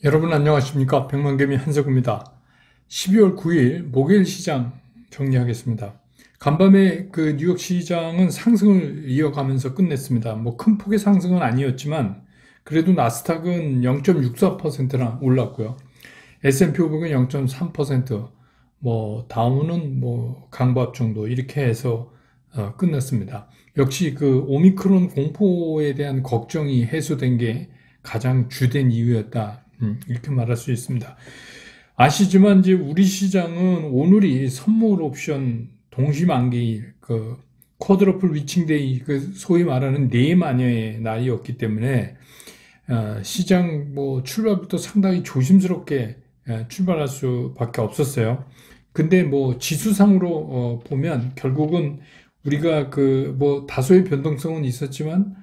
여러분 안녕하십니까? 백만개미 한석우입니다. 12월 9일 목요일 시장 정리하겠습니다. 간밤에 그 뉴욕 시장은 상승을 이어가면서 끝냈습니다. 뭐 큰 폭의 상승은 아니었지만 그래도 나스닥은 0.64%나 올랐고요. S&P 500은 0.3%, 뭐 다우는 뭐 강보합 정도 이렇게 해서 끝났습니다. 역시 그 오미크론 공포에 대한 걱정이 해소된 게 가장 주된 이유였다. 이렇게 말할 수 있습니다. 아시지만 이제 우리 시장은 오늘이 선물 옵션 동시만기일, 그 쿼드러플 위칭데이, 그 소위 말하는 네 마녀의 날이었기 때문에 시장 뭐 출발부터 상당히 조심스럽게 출발할 수밖에 없었어요. 근데 뭐 지수상으로 보면 결국은 우리가 그 뭐 다소의 변동성은 있었지만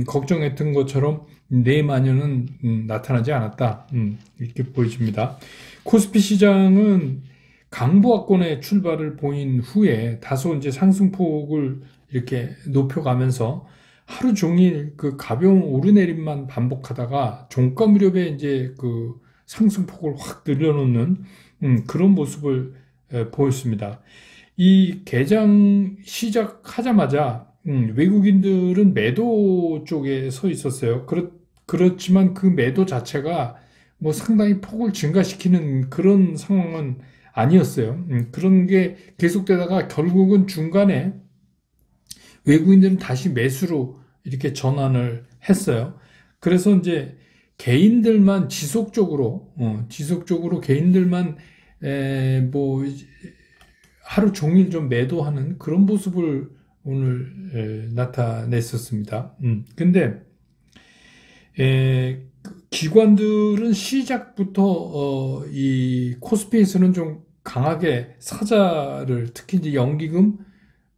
걱정했던 것처럼 내 마녀는 나타나지 않았다. 이렇게 보여집니다. 코스피 시장은 강보합권의 출발을 보인 후에 다소 이제 상승폭을 이렇게 높여가면서 하루 종일 그 가벼운 오르내림만 반복하다가 종가 무렵에 이제 그 상승폭을 확 늘려놓는 그런 모습을 보였습니다. 이 개장 시작하자마자 외국인들은 매도 쪽에 서 있었어요. 그렇지만 그 매도 자체가 뭐 상당히 폭을 증가시키는 그런 상황은 아니었어요. 그런 게 계속되다가 결국은 중간에 외국인들은 다시 매수로 이렇게 전환을 했어요. 그래서 이제 개인들만 지속적으로 개인들만 뭐 하루 종일 좀 매도하는 그런 모습을 오늘 나타냈었습니다. 근데 기관들은 시작부터 이 코스피에서는 좀 강하게 사자를 특히 이제 연기금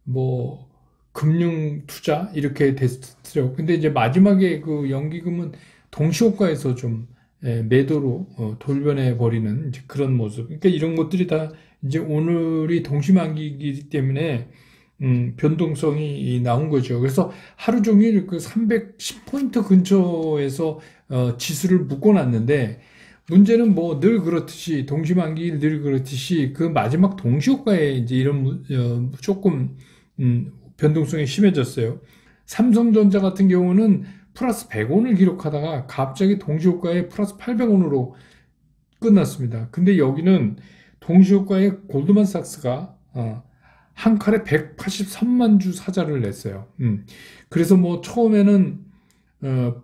뭐 금융 투자 이렇게 됐어요. 근데 이제 마지막에 그 연기금은 동시호가에서 좀 매도로 돌변해 버리는 그런 모습. 그러니까 이런 것들이 다 이제 오늘이 동시만기이기 때문에 변동성이 나온 거죠. 그래서 하루 종일 그 310포인트 근처에서 지수를 묶어놨는데 문제는 뭐 늘 그렇듯이 동시만기일 늘 그렇듯이 그 마지막 동시효과에 이제 이런 조금 변동성이 심해졌어요. 삼성전자 같은 경우는 플러스 100원을 기록하다가 갑자기 동시효과에 플러스 800원으로 끝났습니다. 근데 여기는 동시효과에 골드만삭스가 한 칼에 183만 주 사자를 냈어요. 그래서 뭐 처음에는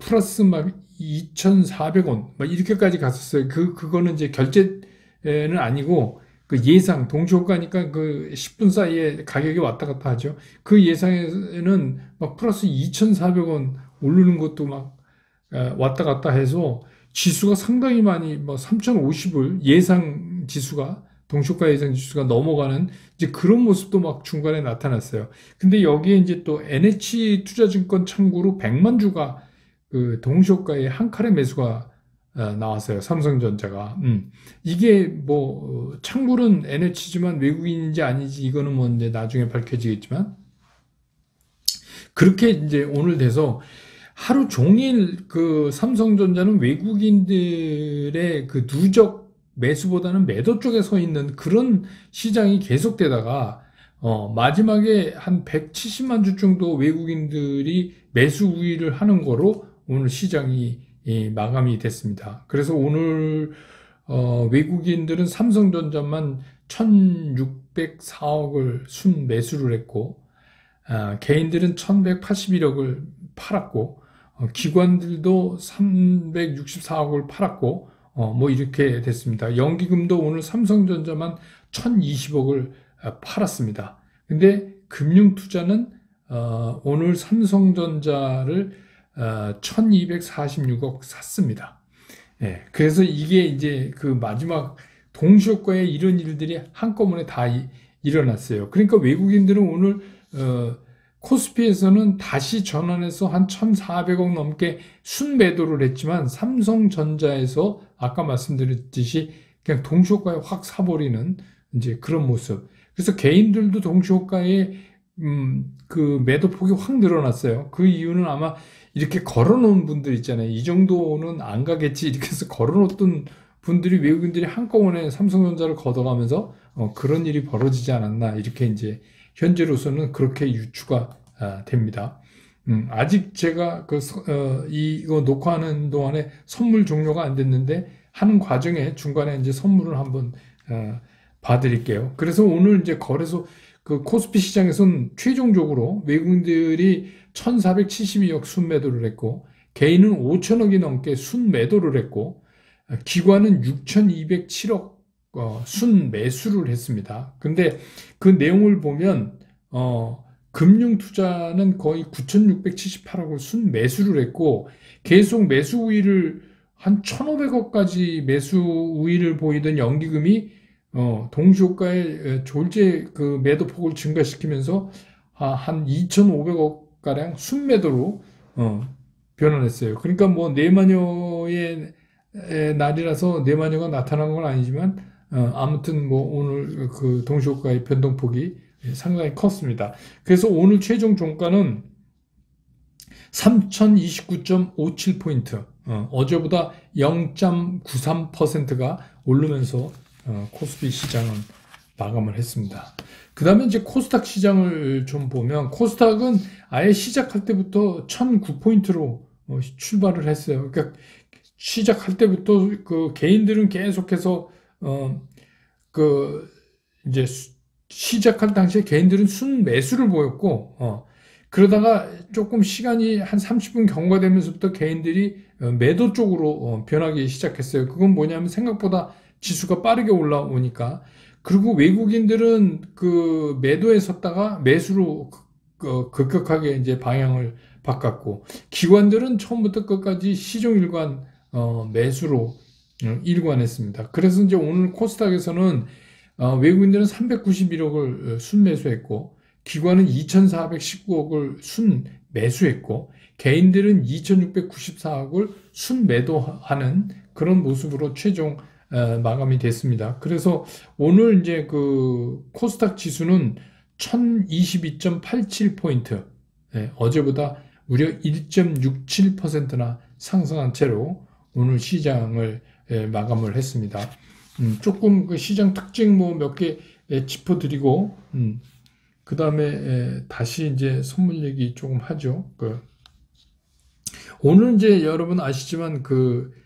플러스 막 2,400원 막 이렇게까지 갔었어요. 그거는 이제 결제는 아니고 그 예상 동시효과니까 그 10분 사이에 가격이 왔다 갔다 하죠. 그 예상에는 막 플러스 2,400원 오르는 것도 막 왔다 갔다 해서 지수가 상당히 많이 뭐 3,050을 예상 지수가 동시효과 예상 지수가 넘어가는 이제 그런 모습도 막 중간에 나타났어요. 근데 여기에 이제 또 NH 투자증권 창구로 100만 주가 그 동시효과의 한 칼의 매수가 나왔어요. 삼성전자가. 이게 뭐 창구는 NH지만 외국인인지 아닌지 이거는 뭐 이제 나중에 밝혀지겠지만 그렇게 이제 오늘 돼서 하루 종일 그 삼성전자는 외국인들의 그 누적 매수보다는 매도 쪽에 서 있는 그런 시장이 계속되다가 마지막에 한 170만 주 정도 외국인들이 매수 우위를 하는 거로 오늘 시장이 마감이 됐습니다. 그래서 오늘 외국인들은 삼성전자만 1,604억을 순 매수를 했고 개인들은 1,181억을 팔았고 기관들도 364억을 팔았고 뭐 이렇게 됐습니다. 연기금도 오늘 삼성전자만 1,020억을 팔았습니다. 근데 금융투자는 오늘 삼성전자를 1,246억 샀습니다. 예, 그래서 이게 이제 그 마지막 동시효과에 이런 일들이 한꺼번에 다 일어났어요. 그러니까 외국인들은 오늘 코스피에서는 다시 전환해서 한 1,400억 넘게 순매도를 했지만 삼성전자에서 아까 말씀드렸듯이 그냥 동시효과에 확 사버리는 이제 그런 모습. 그래서 개인들도 동시효과에 그 매도폭이 확 늘어났어요. 그 이유는 아마 이렇게 걸어놓은 분들 있잖아요. 이 정도는 안 가겠지. 이렇게 해서 걸어놓던 분들이, 외국인들이 한꺼번에 삼성전자를 걷어가면서 그런 일이 벌어지지 않았나. 이렇게 이제 현재로서는 그렇게 유추가 됩니다. 아직 제가 이거 녹화하는 동안에 선물 종료가 안 됐는데 하는 과정에 중간에 이제 선물을 한번 봐드릴게요. 그래서 오늘 이제 거래소 그 코스피 시장에서는 최종적으로 외국인들이 1,472억 순매도를 했고, 개인은 5천억이 넘게 순매도를 했고, 기관은 6,207억 순매수를 했습니다. 근데 그 내용을 보면 금융투자는 거의 9,678억을 순매수를 했고, 계속 매수 우위를 한 1,500억까지 매수 우위를 보이던 연기금이 동시효과에 졸제 그 매도폭을 증가시키면서 한 2,500억 가량 순매도로 변환했어요. 그러니까 뭐 내마녀의 날이라서 내마녀가 나타난 건 아니지만 아무튼 뭐 오늘 그 동시효과의 변동폭이 상당히 컸습니다. 그래서 오늘 최종 종가는 3,029.57포인트, 어제보다 0.93%가 오르면서 코스피 시장은 마감을 했습니다. 그 다음에 이제 코스닥 시장을 좀 보면, 코스닥은 아예 시작할 때부터 1,009포인트로 출발을 했어요. 그러니까 시작할 때부터 그 개인들은 계속해서 이제 시작할 당시에 개인들은 순매수를 보였고, 그러다가 조금 시간이 한 30분 경과되면서부터 개인들이 매도 쪽으로 변하기 시작했어요. 그건 뭐냐면 생각보다 지수가 빠르게 올라오니까. 그리고 외국인들은 그 매도에 섰다가 매수로 급격하게 이제 방향을 바꿨고, 기관들은 처음부터 끝까지 시종일관 매수로 일관했습니다. 그래서 이제 오늘 코스닥에서는 외국인들은 391억을 순매수했고, 기관은 2,419억을 순매수했고, 개인들은 2,694억을 순매도하는 그런 모습으로 최종 마감이 됐습니다. 그래서 오늘 이제 그 코스닥 지수는 1,022.87포인트, 어제보다 무려 1.67%나 상승한 채로 오늘 시장을 마감을 했습니다. 조금 그 시장 특징 뭐 몇 개 짚어드리고, 그 다음에 다시 이제 선물 얘기 조금 하죠. 오늘 이제 여러분 아시지만 그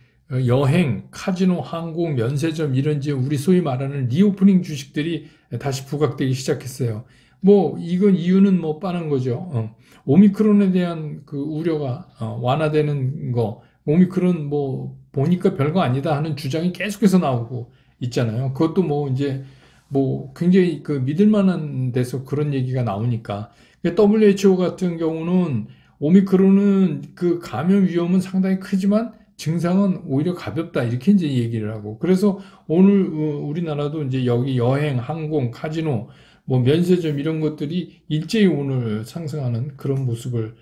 여행, 카지노, 항공, 면세점 이런 이제 우리 소위 말하는 리오프닝 주식들이 다시 부각되기 시작했어요. 뭐 이건 이유는 뭐 뻔한 거죠. 오미크론에 대한 그 우려가 완화되는 거, 오미크론 뭐 보니까 별거 아니다 하는 주장이 계속해서 나오고 있잖아요. 그것도 뭐 이제 뭐 굉장히 그 믿을 만한 데서 그런 얘기가 나오니까. WHO 같은 경우는 오미크론은 그 감염 위험은 상당히 크지만 증상은 오히려 가볍다 이렇게 이제 얘기를 하고, 그래서 오늘 우리나라도 이제 여기 여행, 항공, 카지노, 뭐 면세점 이런 것들이 일제히 오늘 상승하는 그런 모습을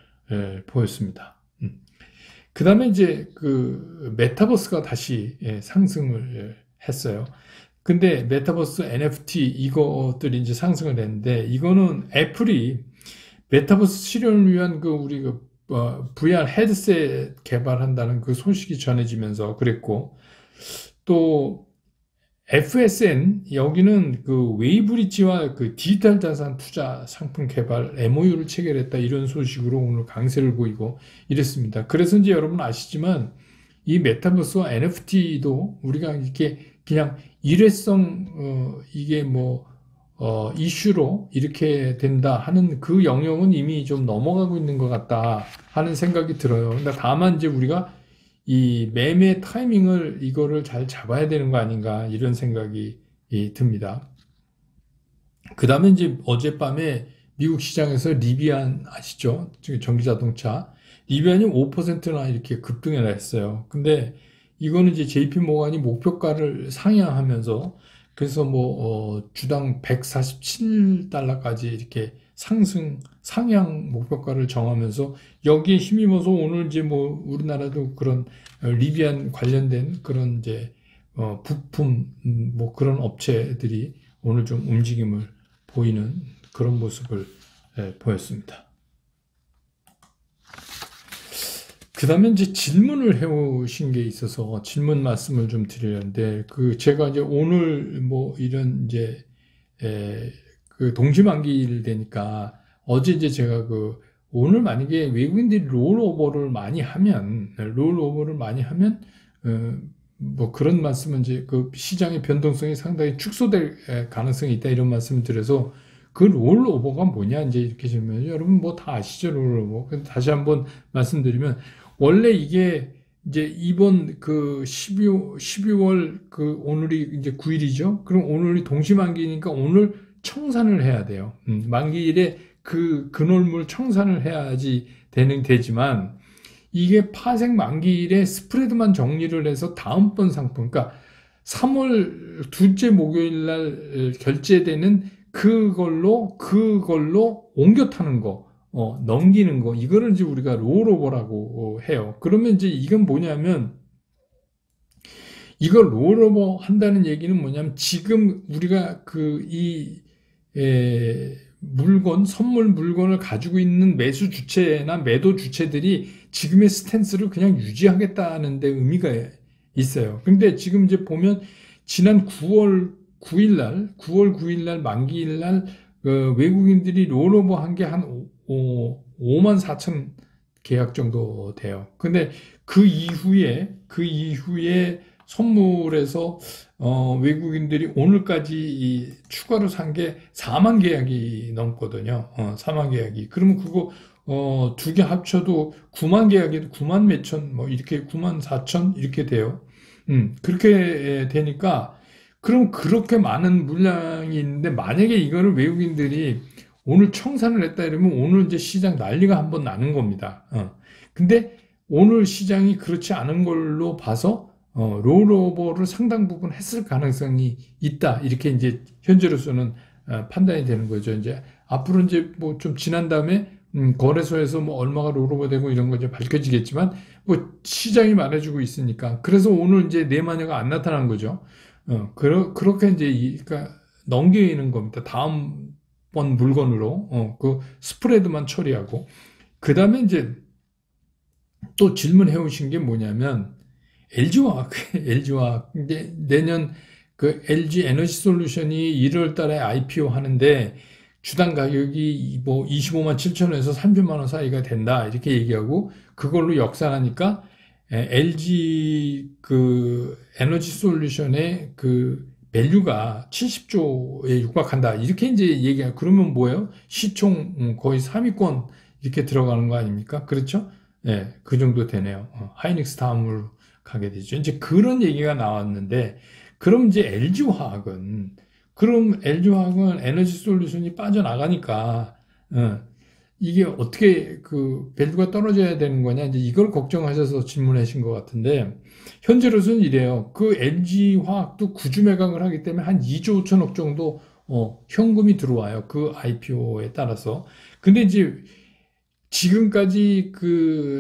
보였습니다. 그 다음에 이제 그 메타버스가 다시 상승을 했어요. 근데 메타버스 NFT 이것들이 이제 상승을 했는데, 이거는 애플이 메타버스 실현을 위한 그 우리 VR 헤드셋 개발한다는 그 소식이 전해지면서 그랬고, 또 FSN 여기는 그 웨이브리지와 그 디지털 자산 투자 상품 개발 MOU를 체결했다 이런 소식으로 오늘 강세를 보이고 이랬습니다. 그래서 이제 여러분 아시지만 이 메타버스와 NFT도 우리가 이렇게 그냥 일회성 이게 뭐 이슈로 이렇게 된다 하는 그 영역은 이미 좀 넘어가고 있는 것 같다 하는 생각이 들어요. 근데 다만 이제 우리가 이 매매 타이밍을 이거를 잘 잡아야 되는 거 아닌가 이런 생각이 듭니다. 그 다음에 이제 어젯밤에 미국 시장에서 리비안 아시죠? 전기자동차 리비안이 5%나 이렇게 급등을 했어요. 근데 이거는 이제 JP 모간이 목표가를 상향하면서 그래서 뭐 주당 147달러까지 이렇게 상향 목표가를 정하면서 여기에 힘입어서 오늘 이제 뭐 우리나라도 그런 리비안 관련된 그런 이제 부품 뭐 그런 업체들이 오늘 좀 움직임을 보이는 그런 모습을 보였습니다. 그 다음에 이제 질문을 해오신 게 있어서 질문 말씀을 좀 드리는데, 제가 이제 오늘 뭐 이런 이제, 그 동시만기일 되니까 어제 이제 제가 오늘 만약에 외국인들이 롤오버를 많이 하면, 뭐 그런 말씀은 이제 그 시장의 변동성이 상당히 축소될 가능성이 있다 이런 말씀을 드려서 그 롤오버가 뭐냐 이제 이렇게 질문해요. 여러분 뭐 다 아시죠 롤오버. 다시 한번 말씀드리면 원래 이게 이제 이번 12월 오늘이 이제 9일이죠. 그럼 오늘이 동시만기니까 오늘 청산을 해야 돼요. 만기일에 근월물 청산을 해야지 되지만 이게 파생 만기일에 스프레드만 정리를 해서 다음번 상품, 그러니까 3월 둘째 목요일 날 결제되는 그걸로 옮겨 타는 거, 넘기는 거, 이거를 이제 우리가 롤오버라고 해요. 그러면 이제 이건 뭐냐면, 이걸 롤오버 한다는 얘기는 뭐냐면, 지금 우리가 선물 물건을 가지고 있는 매수 주체나 매도 주체들이 지금의 스탠스를 그냥 유지하겠다는 데 의미가 있어요. 근데 지금 이제 보면 지난 9월 9일 날 만기일 날 외국인들이 롤오버 한 게 한 5만 4천 계약 정도 돼요. 근데 그 이후에 선물에서 외국인들이 오늘까지 추가로 산 게 4만 계약이 넘거든요. 4만 계약이. 그러면 그거 두 개 합쳐도 9만 계약이 9만 몇천 뭐 이렇게 9만 4천 이렇게 돼요. 그렇게 되니까 그럼 그렇게 많은 물량이 있는데 만약에 이거를 외국인들이 오늘 청산을 했다 이러면 오늘 이제 시장 난리가 한번 나는 겁니다. 근데 오늘 시장이 그렇지 않은 걸로 봐서 롤오버를 상당 부분 했을 가능성이 있다. 이렇게 이제 현재로서는 판단이 되는 거죠. 이제 앞으로 이제 뭐 좀 지난 다음에 거래소에서 뭐 얼마가 롤오버 되고 이런 거 이제 밝혀지겠지만 뭐 시장이 말해주고 있으니까 그래서 오늘 이제 내마녀가 안 나타난 거죠. 그렇게 이제 그러니까 넘기는 겁니다. 다음번 물건으로 그 스프레드만 처리하고 그 다음에 이제 또 질문해 오신 게 뭐냐면 LG화학 이제 내년 LG 에너지 솔루션이 1월 달에 IPO 하는데 주당 가격이 뭐 25만 7천 원에서 30만 원 사이가 된다 이렇게 얘기하고 그걸로 역산하니까 LG 에너지 솔루션의 밸류가 70조에 육박한다 이렇게 이제 얘기하고 그러면 뭐예요? 시총 거의 3위권 이렇게 들어가는 거 아닙니까? 그렇죠? 네, 그 정도 되네요. 하이닉스 다음으로 가게 되죠. 이제 그런 얘기가 나왔는데, 그럼 이제 LG화학은 에너지 솔루션이 빠져나가니까, 이게 어떻게 밸류가 떨어져야 되는 거냐, 이제 이걸 걱정하셔서 질문하신 것 같은데, 현재로서는 이래요. LG화학도 구주 매각을 하기 때문에 한 2조 5천억 정도, 현금이 들어와요. 그 IPO에 따라서. 근데 이제 지금까지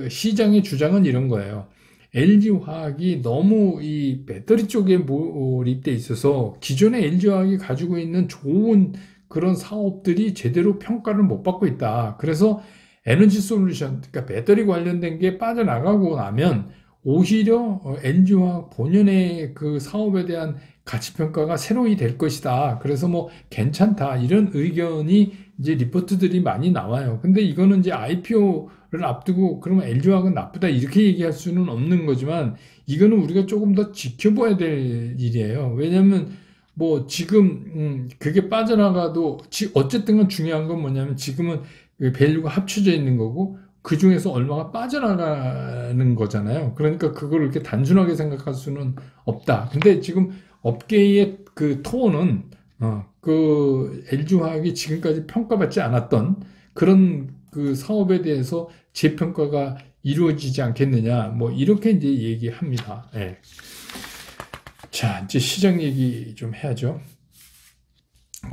시장의 주장은 이런 거예요. LG화학이 너무 이 배터리 쪽에 몰입돼 있어서 기존의 LG화학이 가지고 있는 좋은 그런 사업들이 제대로 평가를 못 받고 있다. 그래서 에너지 솔루션, 그러니까 배터리 관련된 게 빠져나가고 나면 오히려 LG화학 본연의 그 사업에 대한 가치평가가 새로이 될 것이다. 그래서 뭐 괜찮다. 이런 의견이 이제 리포트들이 많이 나와요. 근데 이거는 이제 IPO를 앞두고 그러면 LG화학은 나쁘다. 이렇게 얘기할 수는 없는 거지만 이거는 우리가 조금 더 지켜봐야 될 일이에요. 왜냐하면 뭐 지금 그게 빠져나가도 어쨌든 간 중요한 건 뭐냐면 지금은 밸류가 합쳐져 있는 거고 그 중에서 얼마가 빠져나가는 거잖아요. 그러니까 그걸 이렇게 단순하게 생각할 수는 없다. 근데 지금 업계의 톤은 LG화학이 지금까지 평가받지 않았던 그런 사업에 대해서 재평가가 이루어지지 않겠느냐, 뭐 이렇게 이제 얘기합니다. 네. 자, 이제 시장 얘기 좀 해야죠.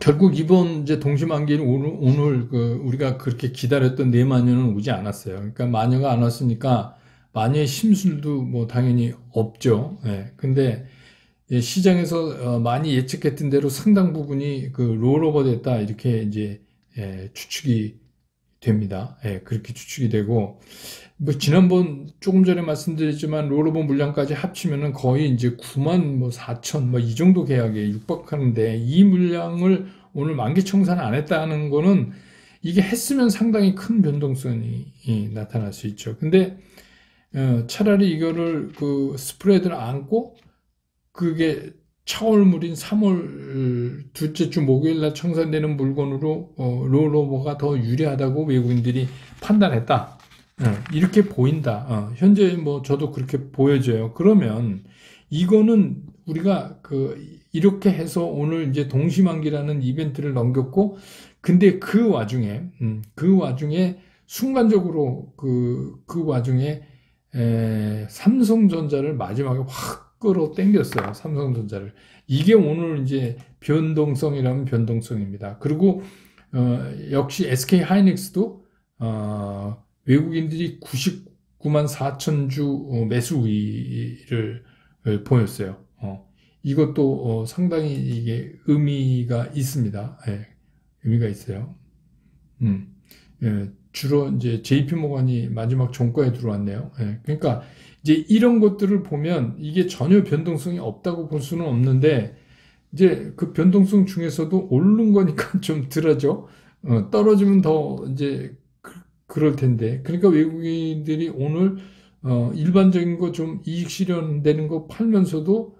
결국 이번 이제 동시만기는 오늘 우리가 그렇게 기다렸던 내마녀는 오지 않았어요. 그러니까 마녀가 안 왔으니까 마녀의 심술도 뭐 당연히 없죠. 예. 근데 시장에서 많이 예측했던 대로 상당 부분이 롤오버 됐다 이렇게 이제 추측이 됩니다. 예, 그렇게 추측이 되고, 뭐, 지난번 조금 전에 말씀드렸지만, 롤오버 물량까지 합치면은 거의 이제 9만 뭐 4천, 뭐 이 정도 계약에 육박하는데, 이 물량을 오늘 만기 청산 안 했다는 거는 이게 했으면 상당히 큰 변동성이 나타날 수 있죠. 근데, 차라리 이거를 그 스프레드를 안고, 그게 차월물인 3월 둘째 주 목요일 날 청산되는 물건으로 롤오버가 더 유리하다고 외국인들이 판단했다. 이렇게 보인다. 현재 뭐 저도 그렇게 보여져요. 그러면 이거는 우리가 이렇게 해서 오늘 이제 동시만기라는 이벤트를 넘겼고, 근데 그 와중에 순간적으로 그 와중에 삼성전자를 마지막에 확 끌어당겼어요. 삼성전자를. 이게 오늘 이제 변동성이라면 변동성입니다. 그리고 역시 SK 하이닉스도 외국인들이 99만 4천 주 매수 우위를 보였어요. 이것도 상당히 이게 의미가 있습니다. 예, 의미가 있어요. 주로 이제 JP 모건이 마지막 종가에 들어왔네요. 예, 그러니까 이제 이런 것들을 보면 이게 전혀 변동성이 없다고 볼 수는 없는데, 이제 그 변동성 중에서도 오르는 거니까 좀 덜하죠. 떨어지면 더 이제 그럴 텐데. 그러니까 외국인들이 오늘 일반적인 거 좀 이익 실현되는 거 팔면서도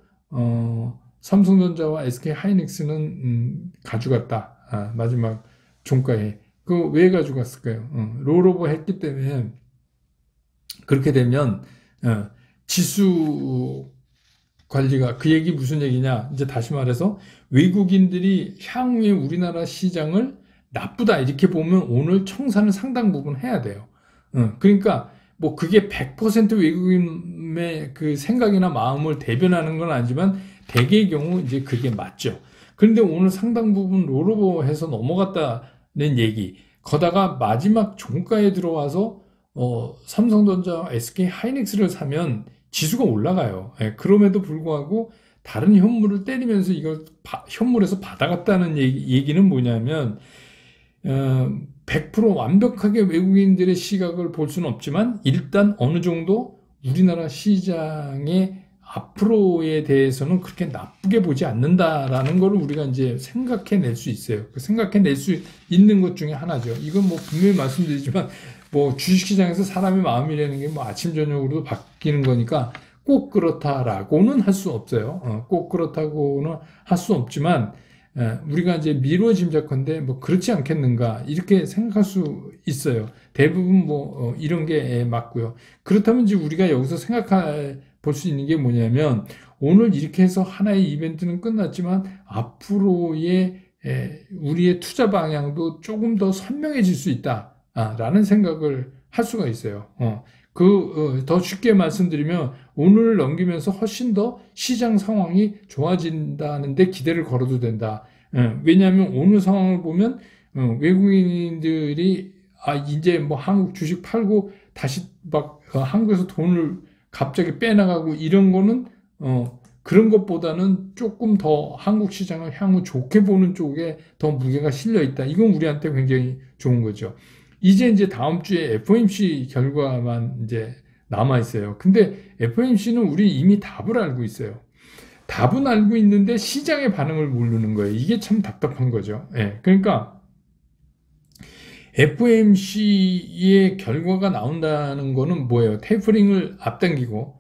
삼성전자와 SK 하이닉스는 가져갔다. 마지막 종가에. 그 왜 가져갔을까요? 롤오버 했기 때문에. 그렇게 되면 지수 관리가, 그 얘기 무슨 얘기냐? 이제 다시 말해서 외국인들이 향후에 우리나라 시장을 나쁘다 이렇게 보면 오늘 청산을 상당 부분 해야 돼요. 그러니까 뭐 그게 100% 외국인의 그 생각이나 마음을 대변하는 건 아니지만 대개의 경우 이제 그게 맞죠. 그런데 오늘 상당 부분 롤오버해서 넘어갔다는 얘기. 거다가 마지막 종가에 들어와서 삼성전자, SK 하이닉스를 사면 지수가 올라가요. 예, 그럼에도 불구하고 다른 현물을 때리면서 이걸 현물에서 받아갔다는 얘기는 뭐냐면 100% 완벽하게 외국인들의 시각을 볼 수는 없지만 일단 어느 정도 우리나라 시장의 앞으로에 대해서는 그렇게 나쁘게 보지 않는다라는 걸 우리가 이제 생각해낼 수 있어요. 생각해낼 수 있는 것 중에 하나죠. 이건 뭐 분명히 말씀드리지만 뭐 주식시장에서 사람의 마음이라는 게 뭐 아침 저녁으로도 바뀌는 거니까 꼭 그렇다라고는 할 수 없어요. 꼭 그렇다고는 할 수 없지만 우리가 이제 미루어 짐작컨대 뭐 그렇지 않겠는가 이렇게 생각할 수 있어요. 대부분 뭐 이런 게 맞고요. 그렇다면 이제 우리가 여기서 볼 수 있는 게 뭐냐면 오늘 이렇게 해서 하나의 이벤트는 끝났지만 앞으로의 우리의 투자 방향도 조금 더 선명해질 수 있다. 라는 생각을 할 수가 있어요. 더 쉽게 말씀드리면 오늘을 넘기면서 훨씬 더 시장 상황이 좋아진다는데 기대를 걸어도 된다. 왜냐하면 오늘 상황을 보면 외국인들이 이제 뭐 한국 주식 팔고 다시 막 한국에서 돈을 갑자기 빼나가고 이런 거는 그런 것보다는 조금 더 한국 시장을 향후 좋게 보는 쪽에 더 무게가 실려 있다. 이건 우리한테 굉장히 좋은 거죠. 이제 다음 주에 FOMC 결과만 이제 남아 있어요. 근데 FOMC는 우리 이미 답을 알고 있어요. 답은 알고 있는데 시장의 반응을 모르는 거예요. 이게 참 답답한 거죠. 예. 그러니까 FOMC의 결과가 나온다는 거는 뭐예요? 테이퍼링을 앞당기고,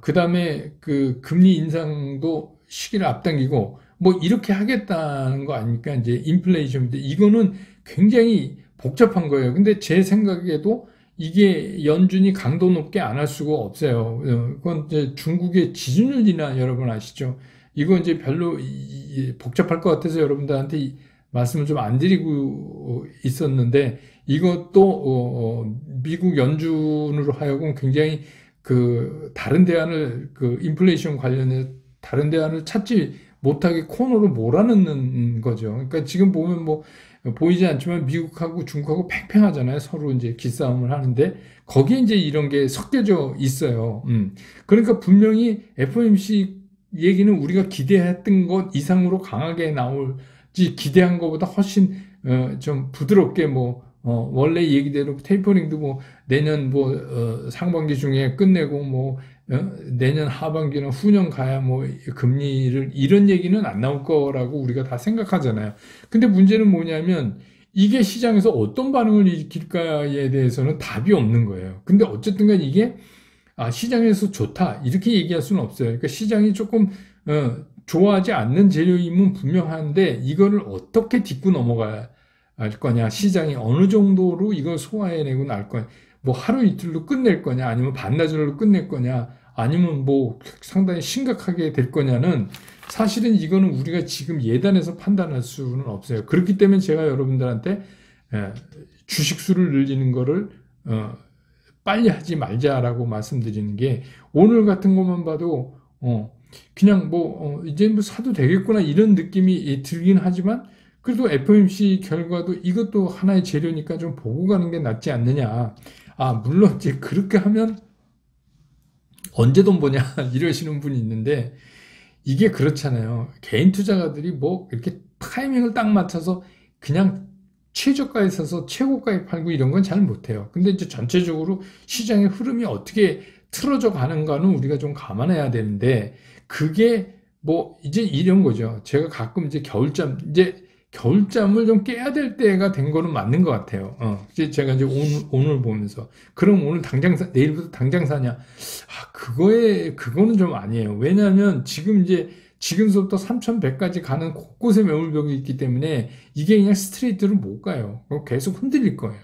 그 다음에 그 금리 인상도 시기를 앞당기고, 뭐 이렇게 하겠다는 거 아닙니까? 이제 인플레이션인데 이거는 굉장히 복잡한 거예요. 근데 제 생각에도 이게 연준이 강도 높게 안 할 수가 없어요. 그건 이제 중국의 지준율이나 여러분 아시죠? 이거 이제 별로 복잡할 것 같아서 여러분들한테 말씀을 좀 안 드리고 있었는데 이것도 미국 연준으로 하여금 굉장히 그 다른 대안을 그 인플레이션 관련해 다른 대안을 찾지 못하게 코너로 몰아넣는 거죠. 그러니까 지금 보면 뭐 보이지 않지만 미국하고 중국하고 팽팽하잖아요. 서로 이제 기싸움을 하는데 거기에 이제 이런 게 섞여져 있어요. 그러니까 분명히 FOMC 얘기는 우리가 기대했던 것 이상으로 강하게 나올지 기대한 것보다 훨씬 좀 부드럽게 뭐 원래 얘기대로 테이퍼링도 뭐 내년 뭐 상반기 중에 끝내고 뭐 내년 하반기나 후년 가야 뭐 금리를 이런 얘기는 안 나올 거라고 우리가 다 생각하잖아요. 근데 문제는 뭐냐면 이게 시장에서 어떤 반응을 일으킬까에 대해서는 답이 없는 거예요. 근데 어쨌든 간 이게 시장에서 좋다 이렇게 얘기할 수는 없어요. 그러니까 시장이 조금 좋아하지 않는 재료임은 분명한데 이거를 어떻게 딛고 넘어갈 거냐, 시장이 어느 정도로 이걸 소화해내고 날 거냐, 뭐 하루 이틀로 끝낼 거냐, 아니면 반나절로 끝낼 거냐, 아니면 뭐 상당히 심각하게 될 거냐는 사실은 이거는 우리가 지금 예단해서 판단할 수는 없어요. 그렇기 때문에 제가 여러분들한테 주식수를 늘리는 거를 빨리 하지 말자라고 말씀드리는 게, 오늘 같은 것만 봐도 그냥 이제 뭐 사도 되겠구나 이런 느낌이 들긴 하지만, 그래도 FOMC 결과도 이것도 하나의 재료니까 좀 보고 가는 게 낫지 않느냐. 물론 이제 그렇게 하면 언제 돈 버냐 이러시는 분이 있는데, 이게 그렇잖아요. 개인 투자가들이 뭐 이렇게 타이밍을 딱 맞춰서 그냥 최저가에 사서 최고가에 팔고 이런 건 잘 못해요. 근데 이제 전체적으로 시장의 흐름이 어떻게 틀어져 가는가는 우리가 좀 감안해야 되는데, 그게 뭐 이제 이런 거죠. 제가 가끔 이제 겨울잠을 좀 깨야 될 때가 된 거는 맞는 것 같아요. 이제 제가 이제 오늘 보면서, 그럼 오늘 내일부터 당장 사냐? 그거는 좀 아니에요. 왜냐하면 지금서부터 3,100까지 가는 곳곳에 매물벽이 있기 때문에 이게 그냥 스트레이트로 못 가요. 계속 흔들릴 거예요.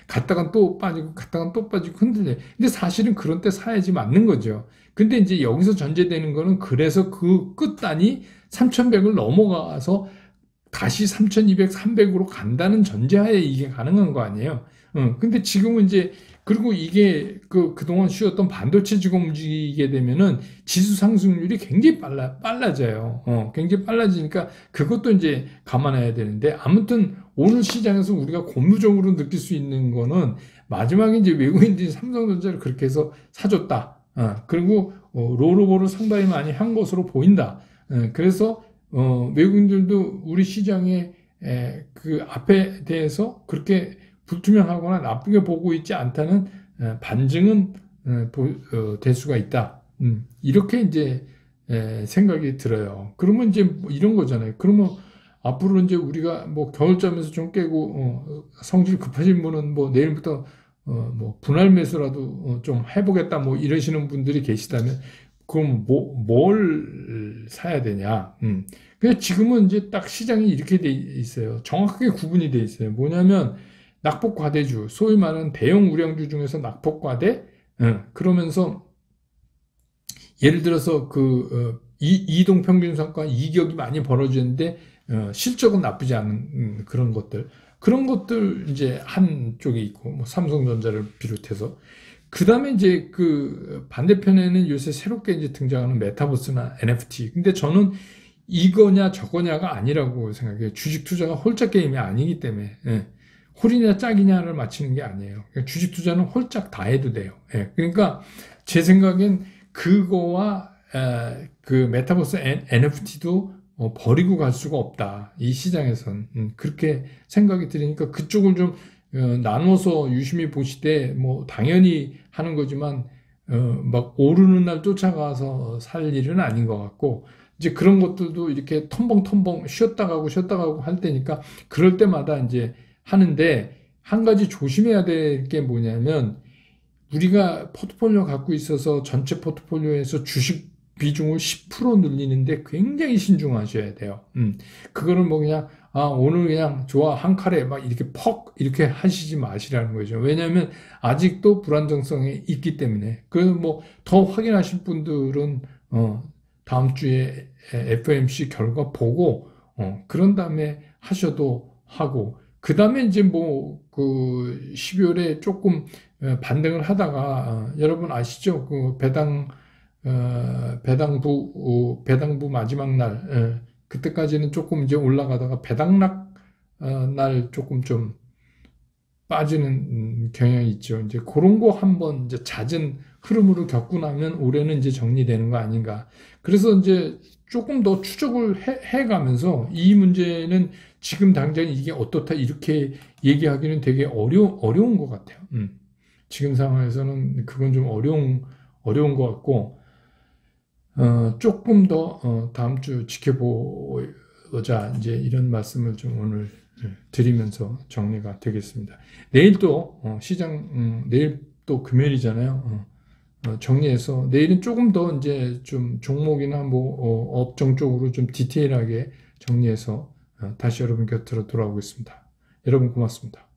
갔다간 또 빠지고, 갔다간 또 빠지고 흔들려요. 근데 사실은 그런 때 사야지 맞는 거죠. 근데 이제 여기서 전제되는 거는, 그래서 그 끝단이 3,100을 넘어가서 다시 3,200, 300으로 간다는 전제하에 이게 가능한 거 아니에요. 근데 지금은 이제, 그리고 이게 그동안 쉬었던 반도체주가 움직이게 되면은 지수 상승률이 굉장히 빨라져요. 굉장히 빨라지니까 그것도 이제 감안해야 되는데, 아무튼 오늘 시장에서 우리가 고무적으로 느낄 수 있는 거는, 마지막에 이제 외국인들이 삼성전자를 그렇게 해서 사줬다. 그리고 롤오버를 상당히 많이 한 것으로 보인다. 그래서 외국인들도 우리 시장의 그 앞에 대해서 그렇게 불투명하거나 나쁘게 보고 있지 않다는 반증은 될 수가 있다. 이렇게 이제 생각이 들어요. 그러면 이제 뭐 이런 거잖아요. 그러면 앞으로 이제 우리가 뭐 겨울잠에서 좀 깨고 성질 급하신 분은 뭐 내일부터 뭐 분할 매수라도 좀 해보겠다 뭐 이러시는 분들이 계시다면, 그럼 뭘 사야 되냐? 근데 지금은 이제 딱 시장이 이렇게 돼 있어요. 정확하게 구분이 돼 있어요. 뭐냐면 낙폭과대주, 소위 말하는 대형 우량주 중에서 낙폭과대. 그러면서 예를 들어서 이동평균선과 이격이 많이 벌어지는데 실적은 나쁘지 않은 그런 것들 이제 한쪽에 있고, 뭐 삼성전자를 비롯해서. 그 다음에 이제 그 반대편에는 요새 새롭게 이제 등장하는 메타버스나 NFT. 근데 저는 이거냐 저거냐가 아니라고 생각해요. 주식 투자가 홀짝 게임이 아니기 때문에. 홀이냐 짝이냐를 맞추는 게 아니에요. 주식 투자는 홀짝 다 해도 돼요. 그러니까 제 생각엔 그거와 그 메타버스 NFT도 버리고 갈 수가 없다. 이 시장에선. 그렇게 생각이 들으니까 그쪽을 좀 나눠서 유심히 보시되, 뭐 당연히 하는 거지만 막 오르는 날 쫓아가서 살 일은 아닌 것 같고, 이제 그런 것들도 이렇게 텀벙텀벙 쉬었다 가고 할 때니까 그럴 때마다 이제 하는데, 한 가지 조심해야 될 게 뭐냐면, 우리가 포트폴리오 갖고 있어서 전체 포트폴리오에서 주식 비중을 10% 늘리는데 굉장히 신중하셔야 돼요. 그거는 뭐 그냥 오늘 그냥 좋아 한 칼에 막 이렇게 이렇게 하시지 마시라는 거죠. 왜냐하면 아직도 불안정성이 있기 때문에. 그래서 뭐 더 확인하실 분들은 다음 주에 FOMC 결과 보고 그런 다음에 하셔도 하고, 그 다음에 이제 뭐 그 12월에 조금 반등을 하다가 여러분 아시죠? 그 배당부 마지막 날, 그때까지는 조금 이제 올라가다가 배당락 날 조금 좀 빠지는 경향이 있죠. 이제 그런 거 한번 이제 잦은 흐름으로 겪고 나면 올해는 이제 정리되는 거 아닌가. 그래서 이제 조금 더 추적을 해가면서 이 문제는 지금 당장 이게 어떻다 이렇게 얘기하기는 되게 어려운 것 같아요. 지금 상황에서는 그건 좀 어려운 것 같고, 조금 더, 다음 주 지켜보자. 이제 이런 말씀을 좀 오늘 드리면서 정리가 되겠습니다. 내일 또, 내일 또 금요일이잖아요. 정리해서 내일은 조금 더 이제 좀 종목이나 뭐, 업종 쪽으로 좀 디테일하게 정리해서 다시 여러분 곁으로 돌아오겠습니다. 여러분 고맙습니다.